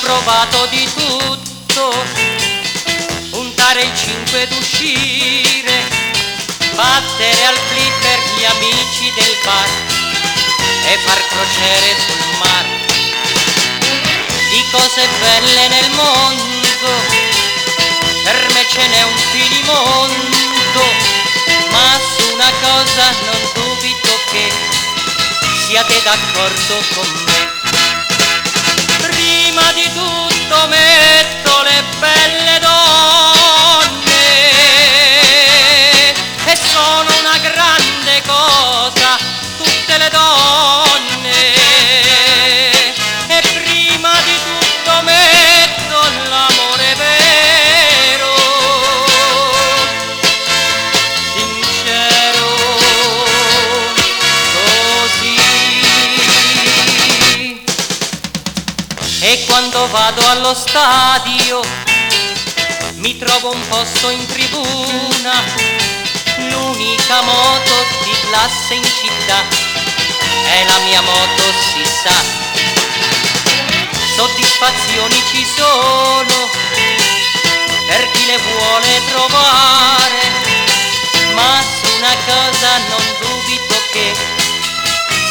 provato di tutto, puntare il 5 ed uscire, battere al flipper gli amici del bar e far crociere sul mare. Di cose belle nel mondo, per me ce n'è un finimondo, ma su una cosa non dubito che siate d'accordo con me. Prima di tutto metto le belle donne, e sono una grande cosa tutte le donne, e prima di tutto metto l'amore vero, sincero, così. E quando vado allo stadio mi trovo un posto in tribuna, l'unica moto di classe in città è la mia moto, si sa. Soddisfazioni ci sono per chi le vuole trovare, ma su una cosa non dubito che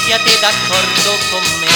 siate d'accordo con me.